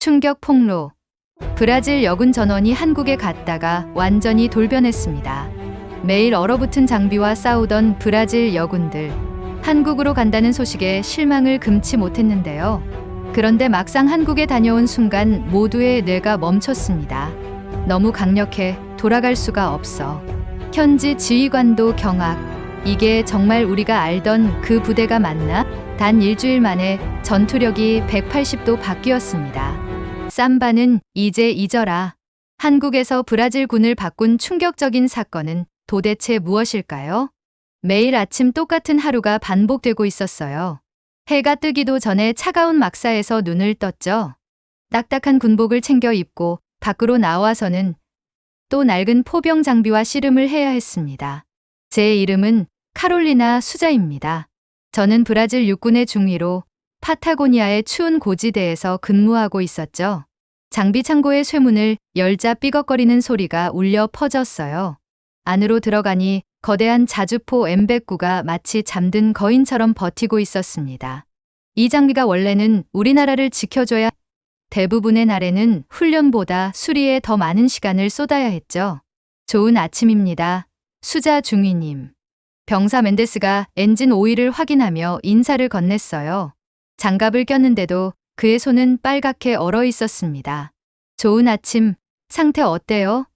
충격 폭로. 브라질 여군 전원이 한국에 갔다가 완전히 돌변했습니다. 매일 얼어붙은 장비와 싸우던 브라질 여군들. 한국으로 간다는 소식에 실망을 금치 못했는데요. 그런데 막상 한국에 다녀온 순간 모두의 뇌가 멈췄습니다. 너무 강력해 돌아갈 수가 없어. 현지 지휘관도 경악. 이게 정말 우리가 알던 그 부대가 맞나? 단 일주일 만에 전투력이 180도 바뀌었습니다. 삼바는 이제 잊어라. 한국에서 브라질 군을 바꾼 충격적인 사건은 도대체 무엇일까요? 매일 아침 똑같은 하루가 반복되고 있었어요. 해가 뜨기도 전에 차가운 막사에서 눈을 떴죠. 딱딱한 군복을 챙겨 입고 밖으로 나와서는 또 낡은 포병 장비와 씨름을 해야 했습니다. 제 이름은 카롤리나 수자입니다. 저는 브라질 육군의 중위로 파타고니아의 추운 고지대에서 근무하고 있었죠. 장비 창고의 쇠문을 열자 삐걱거리는 소리가 울려 퍼졌어요. 안으로 들어가니 거대한 자주포 M109가 마치 잠든 거인처럼 버티고 있었습니다. 이 장비가 원래는 우리나라를 지켜줘야 대부분의 날에는 훈련보다 수리에 더 많은 시간을 쏟아야 했죠. 좋은 아침입니다. 수자 중위님. 병사 멘데스가 엔진 오일을 확인하며 인사를 건넸어요. 장갑을 꼈는데도 그의 손은 빨갛게 얼어 있었습니다. 좋은 아침, 상태 어때요?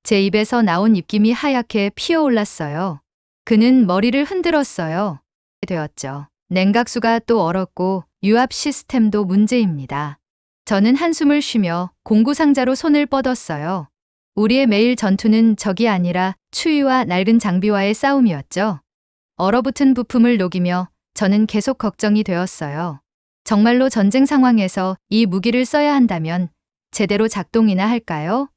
제 입에서 나온 입김이 하얗게 피어올랐어요. 그는 머리를 흔들었어요. 되었죠. 냉각수가 또 얼었고 유압 시스템도 문제입니다. 저는 한숨을 쉬며 공구상자로 손을 뻗었어요. 우리의 매일 전투는 적이 아니라 추위와 낡은 장비와의 싸움이었죠. 얼어붙은 부품을 녹이며 저는 계속 걱정이 되었어요. 정말로 전쟁 상황에서 이 무기를 써야 한다면 제대로 작동이나 할까요?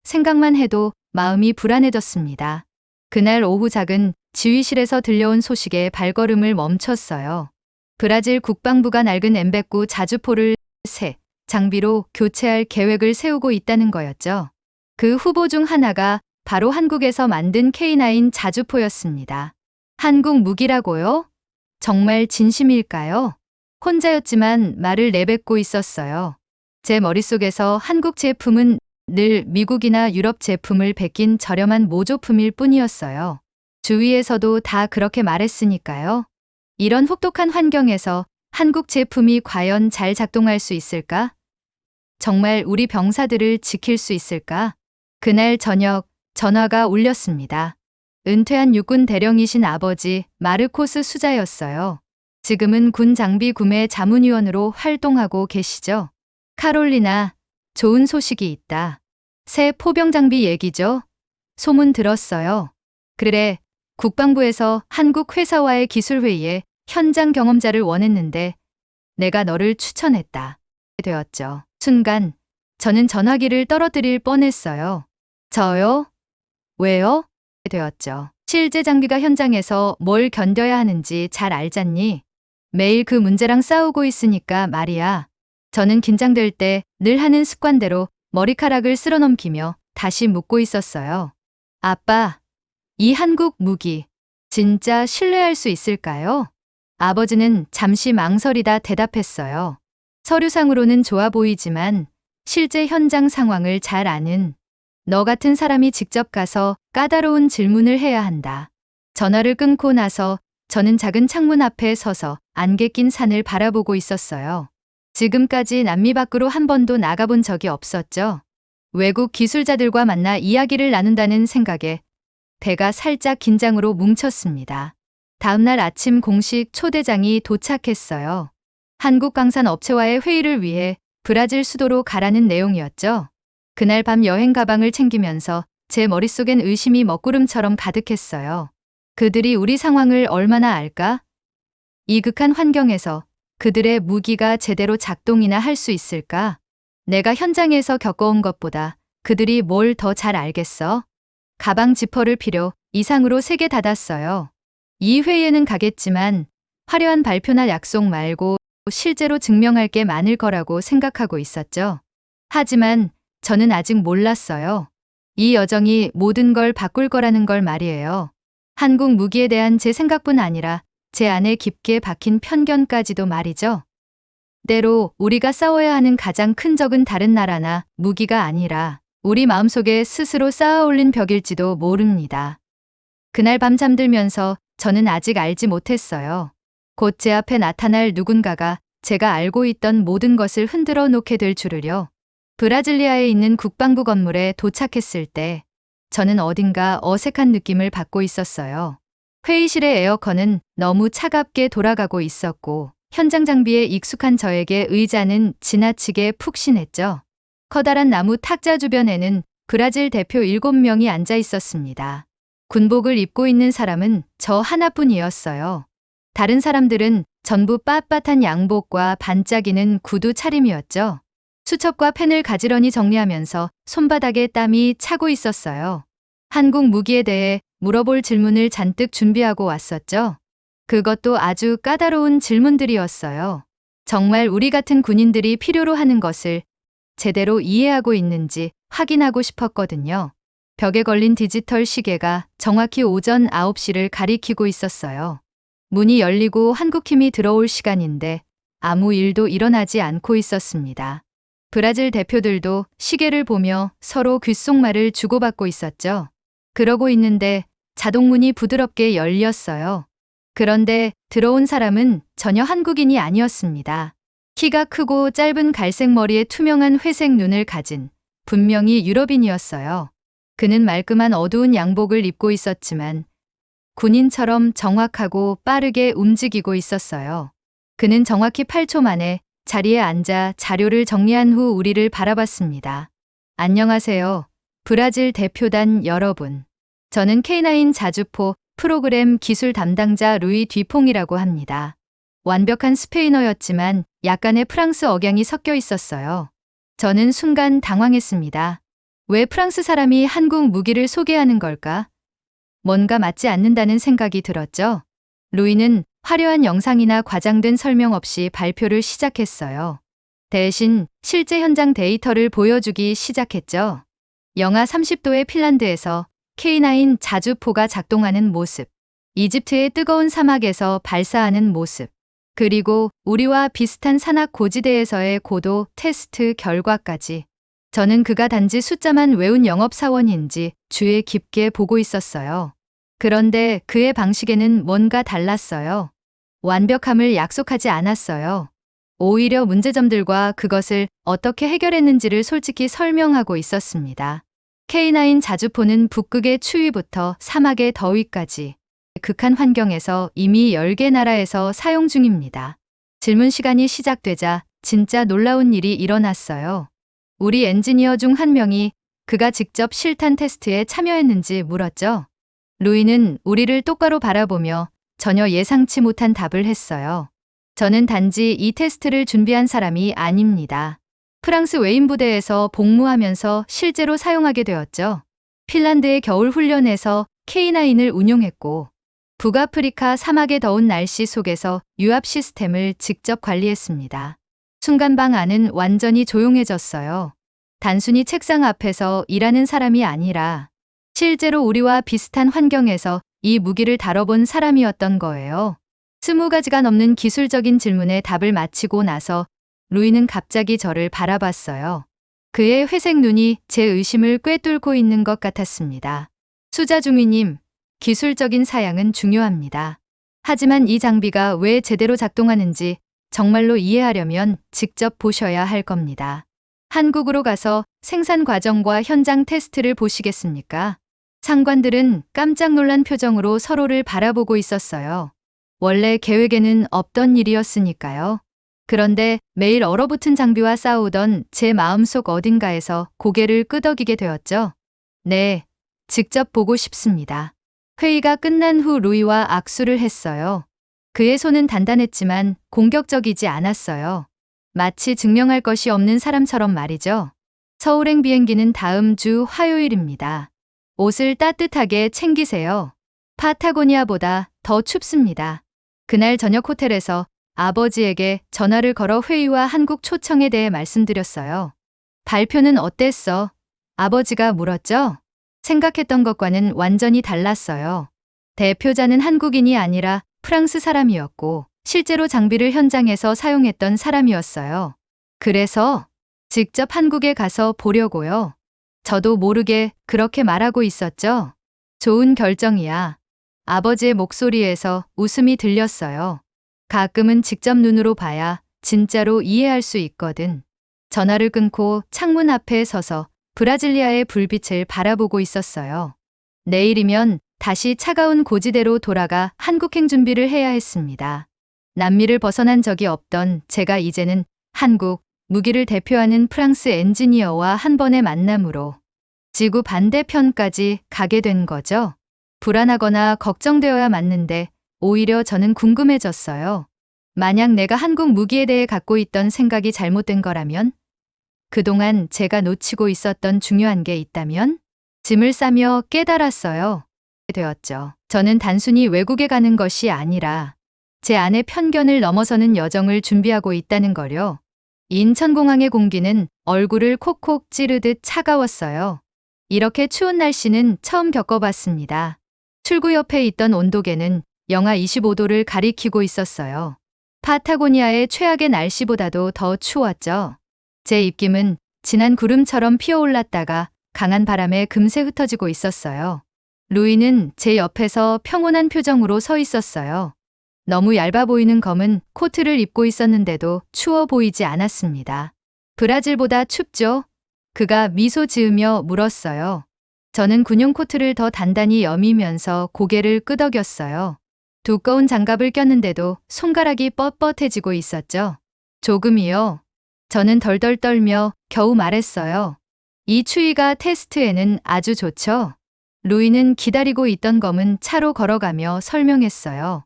생각만 해도 마음이 불안해졌습니다. 그날 오후 작은 지휘실에서 들려온 소식에 발걸음을 멈췄어요. 브라질 국방부가 낡은 M109 자주포를 새 장비로 교체할 계획을 세우고 있다는 거였죠. 그 후보 중 하나가 바로 한국에서 만든 K9 자주포였습니다. 한국 무기라고요? 정말 진심일까요? 혼자였지만 말을 내뱉고 있었어요. 제 머릿속에서 한국 제품은 늘 미국이나 유럽 제품을 베낀 저렴한 모조품일 뿐이었어요. 주위에서도 다 그렇게 말했으니까요. 이런 혹독한 환경에서 한국 제품이 과연 잘 작동할 수 있을까? 정말 우리 병사들을 지킬 수 있을까? 그날 저녁 전화가 울렸습니다. 은퇴한 육군 대령이신 아버지 마르코스 수자였어요. 지금은 군 장비 구매 자문위원으로 활동하고 계시죠. 카롤리나, 좋은 소식이 있다. 새 포병 장비 얘기죠? 소문 들었어요. 그래, 국방부에서 한국 회사와의 기술회의에 현장 경험자를 원했는데 내가 너를 추천했다. 되었죠. 순간 저는 전화기를 떨어뜨릴 뻔했어요. 저요? 왜요? 되었죠. 실제 장비가 현장에서 뭘 견뎌야 하는지 잘 알잖니? 매일 그 문제랑 싸우고 있으니까 말이야. 저는 긴장될 때 늘 하는 습관대로 머리카락을 쓸어넘기며 다시 묻고 있었어요. 아빠, 이 한국 무기 진짜 신뢰할 수 있을까요? 아버지는 잠시 망설이다 대답했어요. 서류상으로는 좋아 보이지만 실제 현장 상황을 잘 아는 너 같은 사람이 직접 가서 까다로운 질문을 해야 한다. 전화를 끊고 나서 저는 작은 창문 앞에 서서 안개 낀 산을 바라보고 있었어요. 지금까지 남미 밖으로 한 번도 나가본 적이 없었죠. 외국 기술자들과 만나 이야기를 나눈다는 생각에 배가 살짝 긴장으로 뭉쳤습니다. 다음날 아침 공식 초대장이 도착했어요. 한국 강산 업체와의 회의를 위해 브라질 수도로 가라는 내용이었죠. 그날 밤 여행 가방을 챙기면서 제 머릿속엔 의심이 먹구름처럼 가득했어요. 그들이 우리 상황을 얼마나 알까? 이 극한 환경에서 그들의 무기가 제대로 작동이나 할 수 있을까? 내가 현장에서 겪어온 것보다 그들이 뭘 더 잘 알겠어? 가방 지퍼를 필요 이상으로 3개 닫았어요. 이 회의에는 가겠지만 화려한 발표나 약속 말고 실제로 증명할 게 많을 거라고 생각하고 있었죠. 하지만 저는 아직 몰랐어요. 이 여정이 모든 걸 바꿀 거라는 걸 말이에요. 한국 무기에 대한 제 생각뿐 아니라 제 안에 깊게 박힌 편견까지도 말이죠. 때로 우리가 싸워야 하는 가장 큰 적은 다른 나라나 무기가 아니라 우리 마음속에 스스로 쌓아 올린 벽일지도 모릅니다. 그날 밤 잠들면서 저는 아직 알지 못했어요. 곧 제 앞에 나타날 누군가가 제가 알고 있던 모든 것을 흔들어 놓게 될 줄을요. 브라질리아에 있는 국방부 건물에 도착했을 때 저는 어딘가 어색한 느낌을 받고 있었어요. 회의실의 에어컨은 너무 차갑게 돌아가고 있었고 현장 장비에 익숙한 저에게 의자는 지나치게 푹신했죠. 커다란 나무 탁자 주변에는 브라질 대표 7명이 앉아 있었습니다. 군복을 입고 있는 사람은 저 하나뿐이었어요. 다른 사람들은 전부 빳빳한 양복과 반짝이는 구두 차림이었죠. 수첩과 펜을 가지런히 정리하면서 손바닥에 땀이 차고 있었어요. 한국 무기에 대해 물어볼 질문을 잔뜩 준비하고 왔었죠. 그것도 아주 까다로운 질문들이었어요. 정말 우리 같은 군인들이 필요로 하는 것을 제대로 이해하고 있는지 확인하고 싶었거든요. 벽에 걸린 디지털 시계가 정확히 오전 9시를 가리키고 있었어요. 문이 열리고 한국팀이 들어올 시간인데 아무 일도 일어나지 않고 있었습니다. 브라질 대표들도 시계를 보며 서로 귓속말을 주고받고 있었죠. 그러고 있는데 자동문이 부드럽게 열렸어요. 그런데 들어온 사람은 전혀 한국인이 아니었습니다. 키가 크고 짧은 갈색 머리에 투명한 회색 눈을 가진 분명히 유럽인이었어요. 그는 말끔한 어두운 양복을 입고 있었지만 군인처럼 정확하고 빠르게 움직이고 있었어요. 그는 정확히 8초 만에 자리에 앉아 자료를 정리한 후 우리를 바라봤습니다. 안녕하세요. 브라질 대표단 여러분. 저는 K9 자주포 프로그램 기술 담당자 루이 뒤퐁이라고 합니다. 완벽한 스페인어였지만 약간의 프랑스 억양이 섞여 있었어요. 저는 순간 당황했습니다. 왜 프랑스 사람이 한국 무기를 소개하는 걸까? 뭔가 맞지 않는다는 생각이 들었죠. 루이는 화려한 영상이나 과장된 설명 없이 발표를 시작했어요. 대신 실제 현장 데이터를 보여주기 시작했죠. 영하 30도의 핀란드에서 K9 자주포가 작동하는 모습, 이집트의 뜨거운 사막에서 발사하는 모습, 그리고 우리와 비슷한 산악 고지대에서의 고도 테스트 결과까지. 저는 그가 단지 숫자만 외운 영업사원인지 주의 깊게 보고 있었어요. 그런데 그의 방식에는 뭔가 달랐어요. 완벽함을 약속하지 않았어요. 오히려 문제점들과 그것을 어떻게 해결했는지를 솔직히 설명하고 있었습니다. K9 자주포는 북극의 추위부터 사막의 더위까지 극한 환경에서 이미 10개 나라에서 사용 중입니다. 질문 시간이 시작되자 진짜 놀라운 일이 일어났어요. 우리 엔지니어 중 한 명이 그가 직접 실탄 테스트에 참여했는지 물었죠. 루이는 우리를 똑바로 바라보며 전혀 예상치 못한 답을 했어요. 저는 단지 이 테스트를 준비한 사람이 아닙니다. 프랑스 외인 부대에서 복무하면서 실제로 사용하게 되었죠. 핀란드의 겨울 훈련에서 K9을 운용했고 북아프리카 사막의 더운 날씨 속에서 유압 시스템을 직접 관리했습니다. 순간 방 안은 완전히 조용해졌어요. 단순히 책상 앞에서 일하는 사람이 아니라 실제로 우리와 비슷한 환경에서 이 무기를 다뤄본 사람이었던 거예요. 20가지가 넘는 기술적인 질문에 답을 마치고 나서 루이는 갑자기 저를 바라봤어요. 그의 회색 눈이 제 의심을 꿰뚫고 있는 것 같았습니다. 수자중위님, 기술적인 사양은 중요합니다. 하지만 이 장비가 왜 제대로 작동하는지 정말로 이해하려면 직접 보셔야 할 겁니다. 한국으로 가서 생산 과정과 현장 테스트를 보시겠습니까? 상관들은 깜짝 놀란 표정으로 서로를 바라보고 있었어요. 원래 계획에는 없던 일이었으니까요. 그런데 매일 얼어붙은 장비와 싸우던 제 마음속 어딘가에서 고개를 끄덕이게 되었죠. 네, 직접 보고 싶습니다. 회의가 끝난 후 루이와 악수를 했어요. 그의 손은 단단했지만 공격적이지 않았어요. 마치 증명할 것이 없는 사람처럼 말이죠. 서울행 비행기는 다음 주 화요일입니다. 옷을 따뜻하게 챙기세요. 파타고니아보다 더 춥습니다. 그날 저녁 호텔에서 아버지에게 전화를 걸어 회의와 한국 초청에 대해 말씀드렸어요. 발표는 어땠어? 아버지가 물었죠. 생각했던 것과는 완전히 달랐어요. 대표자는 한국인이 아니라 프랑스 사람이었고 실제로 장비를 현장에서 사용했던 사람이었어요. 그래서 직접 한국에 가서 보려고요. 저도 모르게 그렇게 말하고 있었죠. 좋은 결정이야. 아버지의 목소리에서 웃음이 들렸어요. 가끔은 직접 눈으로 봐야 진짜로 이해할 수 있거든. 전화를 끊고 창문 앞에 서서 브라질리아의 불빛을 바라보고 있었어요. 내일이면 다시 차가운 고지대로 돌아가 한국행 준비를 해야 했습니다. 남미를 벗어난 적이 없던 제가 이제는 한국, 무기를 대표하는 프랑스 엔지니어와 한 번의 만남으로 지구 반대편까지 가게 된 거죠. 불안하거나 걱정되어야 맞는데 오히려 저는 궁금해졌어요. 만약 내가 한국 무기에 대해 갖고 있던 생각이 잘못된 거라면? 그동안 제가 놓치고 있었던 중요한 게 있다면? 짐을 싸며 깨달았어요. 되었죠. 저는 단순히 외국에 가는 것이 아니라 제 안의 편견을 넘어서는 여정을 준비하고 있다는 거요. 인천공항의 공기는 얼굴을 콕콕 찌르듯 차가웠어요. 이렇게 추운 날씨는 처음 겪어봤습니다. 출구 옆에 있던 온도계는 영하 25도를 가리키고 있었어요. 파타고니아의 최악의 날씨보다도 더 추웠죠. 제 입김은 진한 구름처럼 피어올랐다가 강한 바람에 금세 흩어지고 있었어요. 루이는 제 옆에서 평온한 표정으로 서 있었어요. 너무 얇아 보이는 검은 코트를 입고 있었는데도 추워 보이지 않았습니다. 브라질보다 춥죠? 그가 미소 지으며 물었어요. 저는 군용 코트를 더 단단히 여미면서 고개를 끄덕였어요. 두꺼운 장갑을 꼈는데도 손가락이 뻣뻣해지고 있었죠. 조금이요. 저는 덜덜 떨며 겨우 말했어요. 이 추위가 테스트에는 아주 좋죠. 루이는 기다리고 있던 검은 차로 걸어가며 설명했어요.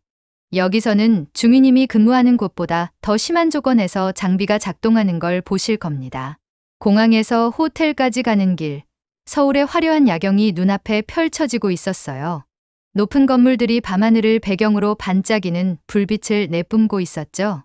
여기서는 중위님이 근무하는 곳보다 더 심한 조건에서 장비가 작동하는 걸 보실 겁니다. 공항에서 호텔까지 가는 길, 서울의 화려한 야경이 눈앞에 펼쳐지고 있었어요. 높은 건물들이 밤하늘을 배경으로 반짝이는 불빛을 내뿜고 있었죠.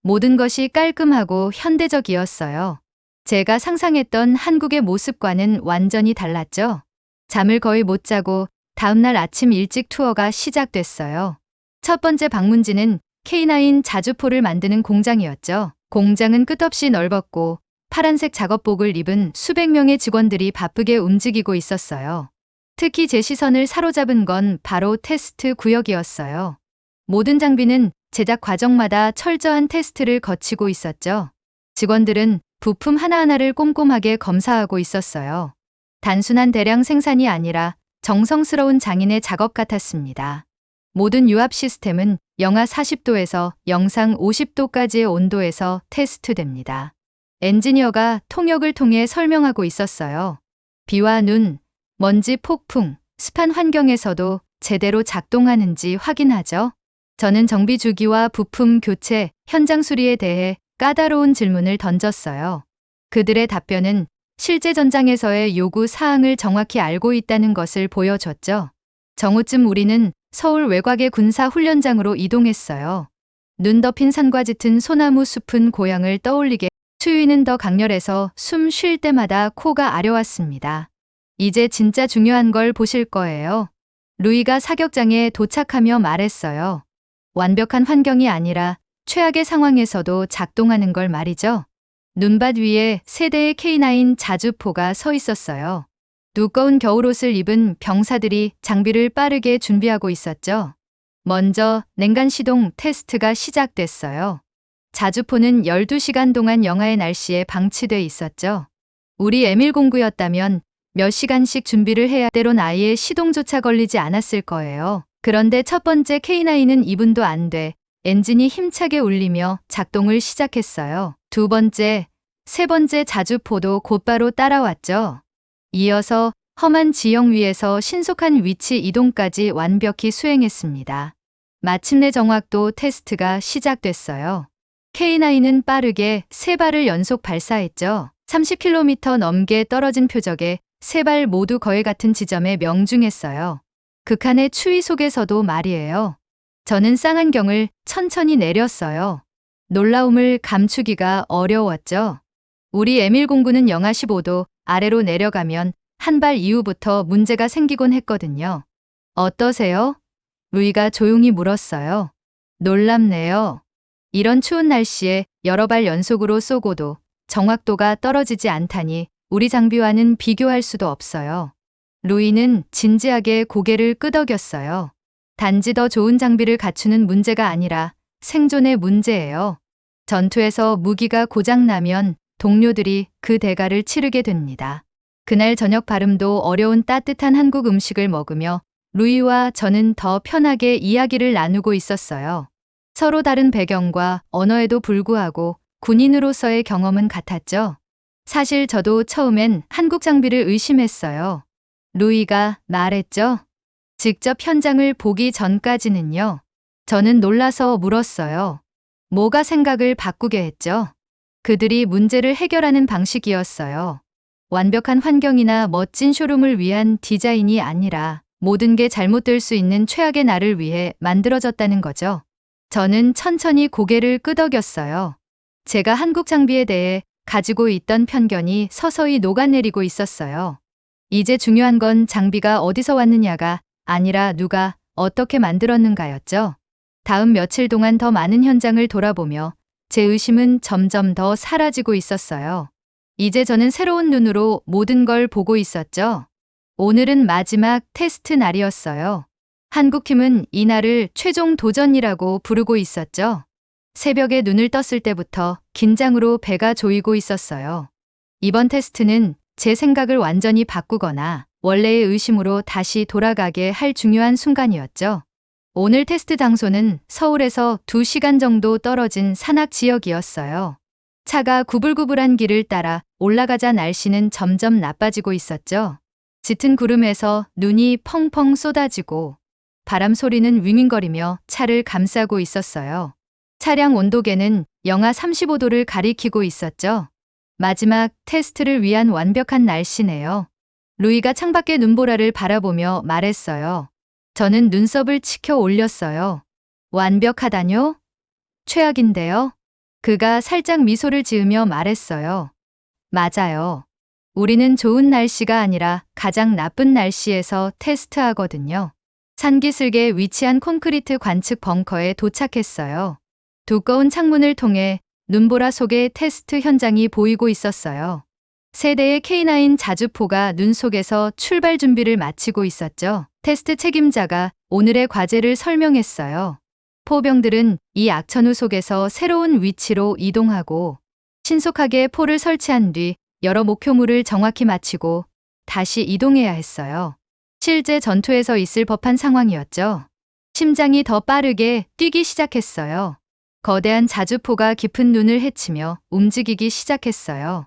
모든 것이 깔끔하고 현대적이었어요. 제가 상상했던 한국의 모습과는 완전히 달랐죠. 잠을 거의 못 자고 다음날 아침 일찍 투어가 시작됐어요. 첫 번째 방문지는 K9 자주포를 만드는 공장이었죠. 공장은 끝없이 넓었고 파란색 작업복을 입은 수백 명의 직원들이 바쁘게 움직이고 있었어요. 특히 제 시선을 사로잡은 건 바로 테스트 구역이었어요. 모든 장비는 제작 과정마다 철저한 테스트를 거치고 있었죠. 직원들은 부품 하나하나를 꼼꼼하게 검사하고 있었어요. 단순한 대량 생산이 아니라 정성스러운 장인의 작업 같았습니다. 모든 유압 시스템은 영하 40도에서 영상 50도까지의 온도에서 테스트됩니다. 엔지니어가 통역을 통해 설명하고 있었어요. 비와 눈, 먼지 폭풍, 습한 환경에서도 제대로 작동하는지 확인하죠. 저는 정비 주기와 부품 교체, 현장 수리에 대해 까다로운 질문을 던졌어요. 그들의 답변은 실제 전장에서의 요구 사항을 정확히 알고 있다는 것을 보여줬죠. 정오쯤 우리는 서울 외곽의 군사 훈련장으로 이동했어요. 눈 덮인 산과 짙은 소나무 숲은 고향을 떠올리게, 추위는 더 강렬해서 숨 쉴 때마다 코가 아려왔습니다. 이제 진짜 중요한 걸 보실 거예요. 루이가 사격장에 도착하며 말했어요. 완벽한 환경이 아니라 최악의 상황에서도 작동하는 걸 말이죠. 눈밭 위에 세 대의 K9 자주포가 서 있었어요. 두꺼운 겨울옷을 입은 병사들이 장비를 빠르게 준비하고 있었죠. 먼저 냉간 시동 테스트가 시작됐어요. 자주포는 12시간 동안 영하의 날씨에 방치돼 있었죠. 우리 M109였다면 몇 시간씩 준비를 해야 때론 아예 시동조차 걸리지 않았을 거예요. 그런데 첫 번째 K9은 2분도 안 돼 엔진이 힘차게 울리며 작동을 시작했어요. 두 번째, 세 번째 자주포도 곧바로 따라왔죠. 이어서 험한 지형 위에서 신속한 위치 이동까지 완벽히 수행했습니다. 마침내 정확도 테스트가 시작됐어요. K9은 빠르게 세 발을 연속 발사했죠. 30km 넘게 떨어진 표적에 세 발 모두 거의 같은 지점에 명중했어요. 극한의 추위 속에서도 말이에요. 저는 쌍안경을 천천히 내렸어요. 놀라움을 감추기가 어려웠죠. 우리 M109는 영하 15도 아래로 내려가면 한 발 이후부터 문제가 생기곤 했거든요. 어떠세요? 루이가 조용히 물었어요. 놀랍네요. 이런 추운 날씨에 여러 발 연속으로 쏘고도 정확도가 떨어지지 않다니 우리 장비와는 비교할 수도 없어요. 루이는 진지하게 고개를 끄덕였어요. 단지 더 좋은 장비를 갖추는 문제가 아니라 생존의 문제예요. 전투에서 무기가 고장나면 동료들이 그 대가를 치르게 됩니다. 그날 저녁 발음도 어려운 따뜻한 한국 음식을 먹으며 루이와 저는 더 편하게 이야기를 나누고 있었어요. 서로 다른 배경과 언어에도 불구하고 군인으로서의 경험은 같았죠. 사실 저도 처음엔 한국 장비를 의심했어요. 루이가 말했죠. 직접 현장을 보기 전까지는요. 저는 놀라서 물었어요. 뭐가 생각을 바꾸게 했죠? 그들이 문제를 해결하는 방식이었어요. 완벽한 환경이나 멋진 쇼룸을 위한 디자인이 아니라 모든 게 잘못될 수 있는 최악의 날을 위해 만들어졌다는 거죠. 저는 천천히 고개를 끄덕였어요. 제가 한국 장비에 대해 가지고 있던 편견이 서서히 녹아내리고 있었어요. 이제 중요한 건 장비가 어디서 왔느냐가 아니라 누가 어떻게 만들었는가였죠. 다음 며칠 동안 더 많은 현장을 돌아보며 제 의심은 점점 더 사라지고 있었어요. 이제 저는 새로운 눈으로 모든 걸 보고 있었죠. 오늘은 마지막 테스트 날이었어요. 한국팀은 이 날을 최종 도전이라고 부르고 있었죠. 새벽에 눈을 떴을 때부터 긴장으로 배가 조이고 있었어요. 이번 테스트는 제 생각을 완전히 바꾸거나 원래의 의심으로 다시 돌아가게 할 중요한 순간이었죠. 오늘 테스트 장소는 서울에서 2시간 정도 떨어진 산악 지역이었어요. 차가 구불구불한 길을 따라 올라가자 날씨는 점점 나빠지고 있었죠. 짙은 구름에서 눈이 펑펑 쏟아지고 바람 소리는 윙윙거리며 차를 감싸고 있었어요. 차량 온도계는 영하 35도를 가리키고 있었죠. 마지막 테스트를 위한 완벽한 날씨네요. 루이가 창밖의 눈보라를 바라보며 말했어요. 저는 눈썹을 치켜 올렸어요. 완벽하다뇨? 최악인데요? 그가 살짝 미소를 지으며 말했어요. 맞아요. 우리는 좋은 날씨가 아니라 가장 나쁜 날씨에서 테스트하거든요. 산기슭에 위치한 콘크리트 관측 벙커에 도착했어요. 두꺼운 창문을 통해 눈보라 속의 테스트 현장이 보이고 있었어요. 세 대의 K9 자주포가 눈 속에서 출발 준비를 마치고 있었죠. 테스트 책임자가 오늘의 과제를 설명했어요. 포병들은 이 악천후 속에서 새로운 위치로 이동하고 신속하게 포를 설치한 뒤 여러 목표물을 정확히 마치고 다시 이동해야 했어요. 실제 전투에서 있을 법한 상황이었죠. 심장이 더 빠르게 뛰기 시작했어요. 거대한 자주포가 깊은 눈을 헤치며 움직이기 시작했어요.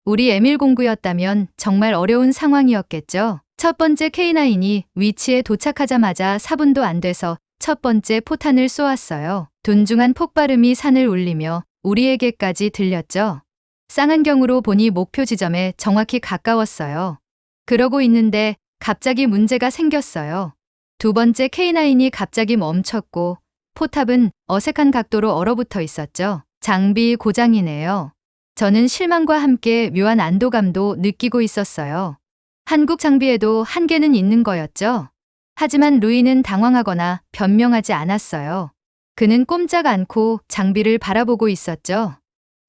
우리 M109였다면 정말 어려운 상황이었겠죠. 첫 번째 K9이 위치에 도착하자마자 4분도 안 돼서 첫 번째 포탄을 쏘았어요. 둔중한 폭발음이 산을 울리며 우리에게까지 들렸죠. 쌍안경으로 보니 목표 지점에 정확히 가까웠어요. 그러고 있는데 갑자기 문제가 생겼어요. 두 번째 K9이 갑자기 멈췄고 포탑은 어색한 각도로 얼어붙어 있었죠. 장비 고장이네요. 저는 실망과 함께 묘한 안도감도 느끼고 있었어요. 한국 장비에도 한계는 있는 거였죠. 하지만 루이는 당황하거나 변명하지 않았어요. 그는 꼼짝 않고 장비를 바라보고 있었죠.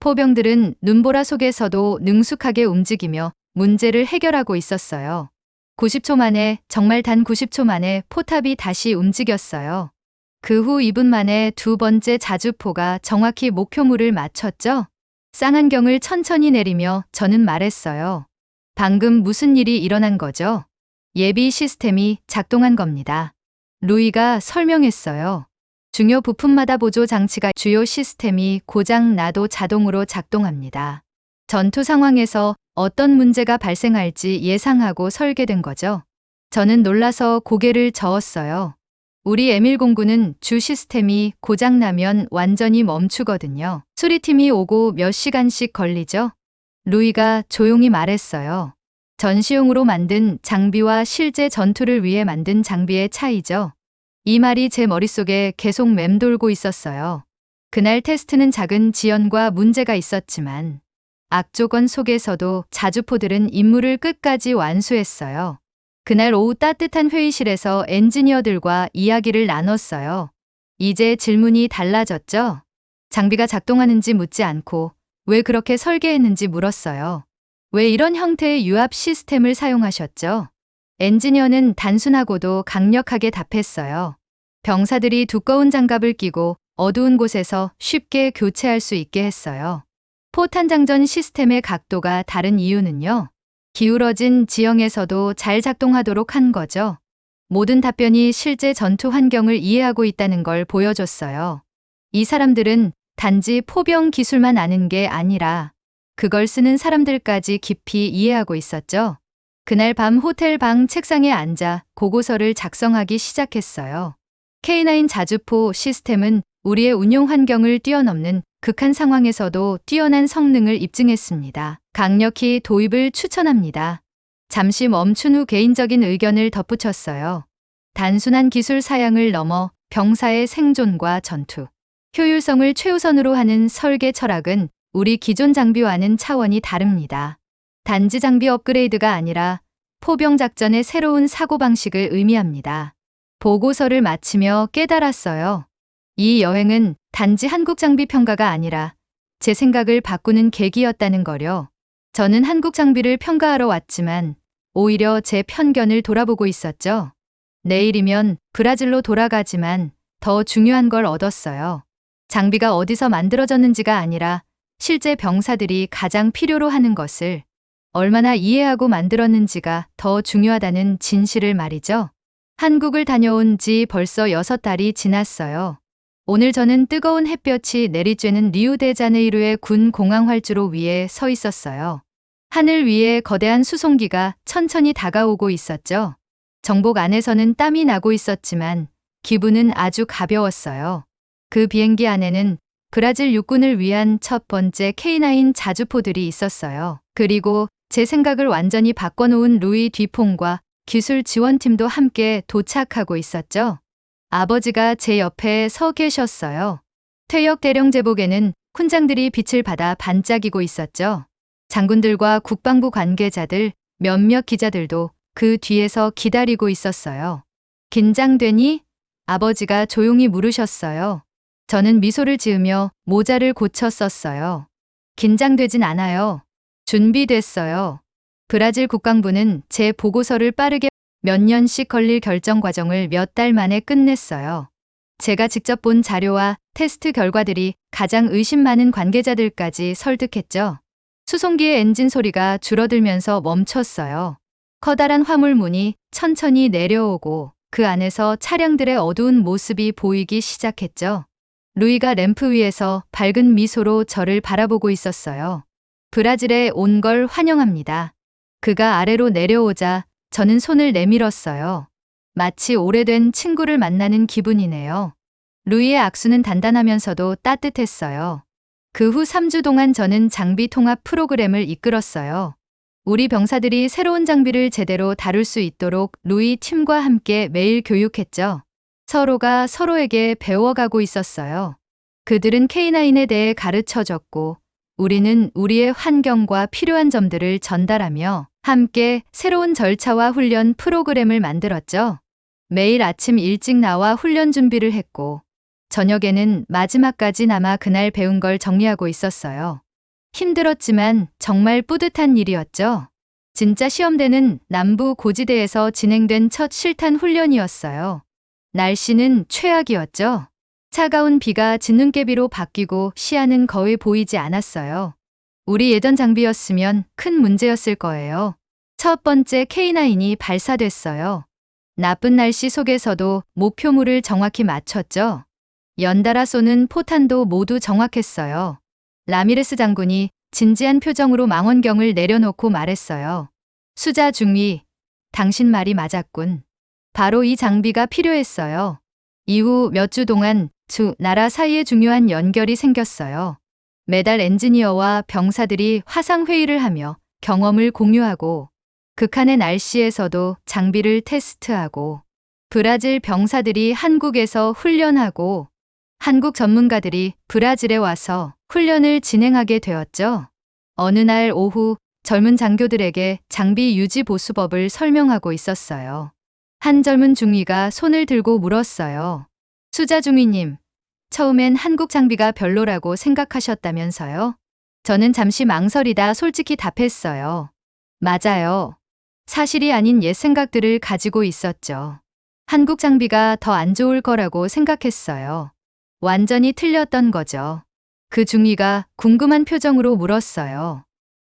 포병들은 눈보라 속에서도 능숙하게 움직이며 문제를 해결하고 있었어요. 90초 만에, 정말 단 90초 만에 포탑이 다시 움직였어요. 그 후 2분 만에 두 번째 자주포가 정확히 목표물을 맞췄죠. 쌍안경을 천천히 내리며 저는 말했어요. 방금 무슨 일이 일어난 거죠? 예비 시스템이 작동한 겁니다. 루이가 설명했어요. 중요 부품마다 보조 장치가 주요 시스템이 고장 나도 자동으로 작동합니다. 전투 상황에서 어떤 문제가 발생할지 예상하고 설계된 거죠. 저는 놀라서 고개를 저었어요. 우리 M109는 주 시스템이 고장나면 완전히 멈추거든요. 수리팀이 오고 몇 시간씩 걸리죠? 루이가 조용히 말했어요. 전시용으로 만든 장비와 실제 전투를 위해 만든 장비의 차이죠. 이 말이 제 머릿속에 계속 맴돌고 있었어요. 그날 테스트는 작은 지연과 문제가 있었지만 악조건 속에서도 자주포들은 임무를 끝까지 완수했어요. 그날 오후 따뜻한 회의실에서 엔지니어들과 이야기를 나눴어요. 이제 질문이 달라졌죠. 장비가 작동하는지 묻지 않고 왜 그렇게 설계했는지 물었어요. 왜 이런 형태의 유압 시스템을 사용하셨죠? 엔지니어는 단순하고도 강력하게 답했어요. 병사들이 두꺼운 장갑을 끼고 어두운 곳에서 쉽게 교체할 수 있게 했어요. 포탄 장전 시스템의 각도가 다른 이유는요. 기울어진 지형에서도 잘 작동하도록 한 거죠. 모든 답변이 실제 전투 환경을 이해하고 있다는 걸 보여줬어요. 이 사람들은 단지 포병 기술만 아는 게 아니라 그걸 쓰는 사람들까지 깊이 이해하고 있었죠. 그날 밤 호텔 방 책상에 앉아 보고서를 작성하기 시작했어요. K9 자주포 시스템은 우리의 운용 환경을 뛰어넘는 극한 상황에서도 뛰어난 성능을 입증했습니다. 강력히 도입을 추천합니다. 잠시 멈춘 후 개인적인 의견을 덧붙였어요. 단순한 기술 사양을 넘어 병사의 생존과 전투, 효율성을 최우선으로 하는 설계 철학은 우리 기존 장비와는 차원이 다릅니다. 단지 장비 업그레이드가 아니라 포병 작전의 새로운 사고방식을 의미합니다. 보고서를 마치며 깨달았어요. 이 여행은 단지 한국 장비 평가가 아니라 제 생각을 바꾸는 계기였다는 거요. 저는 한국 장비를 평가하러 왔지만 오히려 제 편견을 돌아보고 있었죠. 내일이면 브라질로 돌아가지만 더 중요한 걸 얻었어요. 장비가 어디서 만들어졌는지가 아니라 실제 병사들이 가장 필요로 하는 것을 얼마나 이해하고 만들었는지가 더 중요하다는 진실을 말이죠. 한국을 다녀온 지 벌써 6달이 지났어요. 오늘 저는 뜨거운 햇볕이 내리쬐는 리우데자네이루의 군 공항 활주로 위에 서 있었어요. 하늘 위에 거대한 수송기가 천천히 다가오고 있었죠. 정복 안에서는 땀이 나고 있었지만 기분은 아주 가벼웠어요. 그 비행기 안에는 브라질 육군을 위한 첫 번째 K9 자주포들이 있었어요. 그리고 제 생각을 완전히 바꿔놓은 루이 뒤퐁과 기술 지원팀도 함께 도착하고 있었죠. 아버지가 제 옆에 서 계셨어요. 퇴역 대령 제복에는 훈장들이 빛을 받아 반짝이고 있었죠. 장군들과 국방부 관계자들, 몇몇 기자들도 그 뒤에서 기다리고 있었어요. 긴장되니? 아버지가 조용히 물으셨어요. 저는 미소를 지으며 모자를 고쳐 썼어요. 긴장되진 않아요. 준비됐어요. 브라질 국방부는 제 보고서를 빠르게 몇 년씩 걸릴 결정 과정을 몇 달 만에 끝냈어요. 제가 직접 본 자료와 테스트 결과들이 가장 의심 많은 관계자들까지 설득했죠. 수송기의 엔진 소리가 줄어들면서 멈췄어요. 커다란 화물문이 천천히 내려오고 그 안에서 차량들의 어두운 모습이 보이기 시작했죠. 루이가 램프 위에서 밝은 미소로 저를 바라보고 있었어요. 브라질에 온 걸 환영합니다. 그가 아래로 내려오자 저는 손을 내밀었어요. 마치 오래된 친구를 만나는 기분이네요. 루이의 악수는 단단하면서도 따뜻했어요. 그 후 3주 동안 저는 장비 통합 프로그램을 이끌었어요. 우리 병사들이 새로운 장비를 제대로 다룰 수 있도록 루이 팀과 함께 매일 교육했죠. 서로가 서로에게 배워가고 있었어요. 그들은 K9에 대해 가르쳐줬고 우리는 우리의 환경과 필요한 점들을 전달하며 함께 새로운 절차와 훈련 프로그램을 만들었죠. 매일 아침 일찍 나와 훈련 준비를 했고 저녁에는 마지막까지 남아 그날 배운 걸 정리하고 있었어요. 힘들었지만 정말 뿌듯한 일이었죠. 진짜 시험대는 남부 고지대에서 진행된 첫 실탄 훈련이었어요. 날씨는 최악이었죠. 차가운 비가 진눈깨비로 바뀌고 시야는 거의 보이지 않았어요. 우리 예전 장비였으면 큰 문제였을 거예요. 첫 번째 K9이 발사됐어요. 나쁜 날씨 속에서도 목표물을 정확히 맞췄죠. 연달아 쏘는 포탄도 모두 정확했어요. 라미레스 장군이 진지한 표정으로 망원경을 내려놓고 말했어요. 수자 중위, 당신 말이 맞았군. 바로 이 장비가 필요했어요. 이후 몇 주 동안 두 나라 사이에 중요한 연결이 생겼어요. 매달 엔지니어와 병사들이 화상회의를 하며 경험을 공유하고 극한의 날씨에서도 장비를 테스트하고 브라질 병사들이 한국에서 훈련하고 한국 전문가들이 브라질에 와서 훈련을 진행하게 되었죠. 어느 날 오후 젊은 장교들에게 장비 유지 보수법을 설명하고 있었어요. 한 젊은 중위가 손을 들고 물었어요. 수자중위님, 처음엔 한국 장비가 별로라고 생각하셨다면서요? 저는 잠시 망설이다 솔직히 답했어요. 맞아요. 사실이 아닌 옛 생각들을 가지고 있었죠. 한국 장비가 더 안 좋을 거라고 생각했어요. 완전히 틀렸던 거죠. 그 중위가 궁금한 표정으로 물었어요.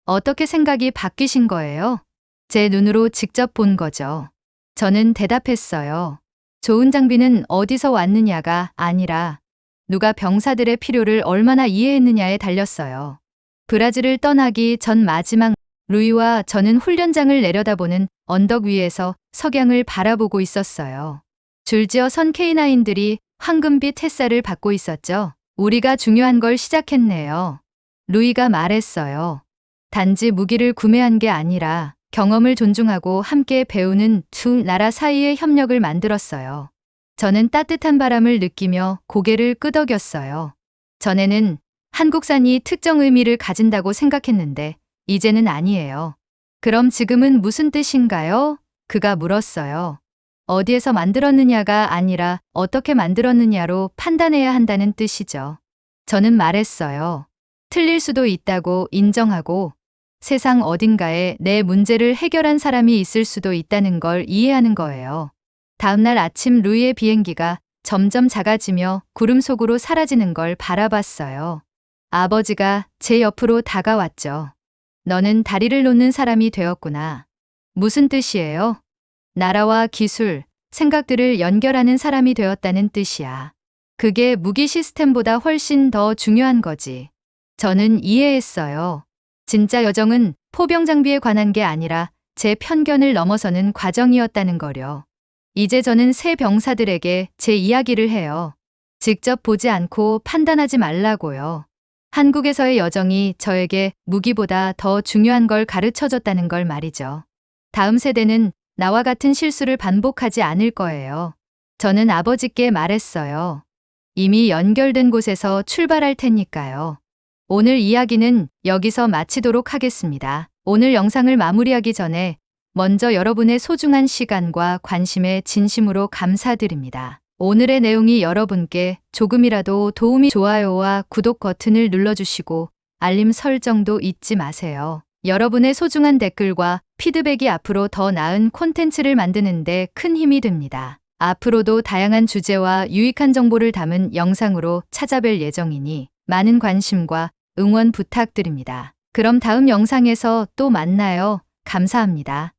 어떻게 생각이 바뀌신 거예요? 제 눈으로 직접 본 거죠. 저는 대답했어요. 좋은 장비는 어디서 왔느냐가 아니라 누가 병사들의 필요를 얼마나 이해했느냐에 달렸어요. 브라질을 떠나기 전 마지막 루이와 저는 훈련장을 내려다보는 언덕 위에서 석양을 바라보고 있었어요. 줄지어 선 K9들이 황금빛 햇살을 받고 있었죠. 우리가 중요한 걸 시작했네요. 루이가 말했어요. 단지 무기를 구매한 게 아니라 경험을 존중하고 함께 배우는 두 나라 사이의 협력을 만들었어요. 저는 따뜻한 바람을 느끼며 고개를 끄덕였어요. 전에는 한국산이 특정 의미를 가진다고 생각했는데 이제는 아니에요. 그럼 지금은 무슨 뜻인가요? 그가 물었어요. 어디에서 만들었느냐가 아니라 어떻게 만들었느냐로 판단해야 한다는 뜻이죠. 저는 말했어요. 틀릴 수도 있다고 인정하고 세상 어딘가에 내 문제를 해결한 사람이 있을 수도 있다는 걸 이해하는 거예요. 다음날 아침 루이의 비행기가 점점 작아지며 구름 속으로 사라지는 걸 바라봤어요. 아버지가 제 옆으로 다가왔죠. 너는 다리를 놓는 사람이 되었구나. 무슨 뜻이에요? 나라와 기술, 생각들을 연결하는 사람이 되었다는 뜻이야. 그게 무기 시스템보다 훨씬 더 중요한 거지. 저는 이해했어요. 진짜 여정은 포병 장비에 관한 게 아니라 제 편견을 넘어서는 과정이었다는 거려. 이제 저는 새 병사들에게 제 이야기를 해요. 직접 보지 않고 판단하지 말라고요. 한국에서의 여정이 저에게 무기보다 더 중요한 걸 가르쳐줬다는 걸 말이죠. 다음 세대는 나와 같은 실수를 반복하지 않을 거예요. 저는 아버지께 말했어요. 이미 연결된 곳에서 출발할 테니까요. 오늘 이야기는 여기서 마치도록 하겠습니다. 오늘 영상을 마무리하기 전에 먼저 여러분의 소중한 시간과 관심에 진심으로 감사드립니다. 오늘의 내용이 여러분께 조금이라도 도움이 좋아요와 구독 버튼을 눌러주시고 알림 설정도 잊지 마세요. 여러분의 소중한 댓글과 피드백이 앞으로 더 나은 콘텐츠를 만드는 데 큰 힘이 됩니다. 앞으로도 다양한 주제와 유익한 정보를 담은 영상으로 찾아뵐 예정이니 많은 관심과 응원 부탁드립니다. 그럼 다음 영상에서 또 만나요. 감사합니다.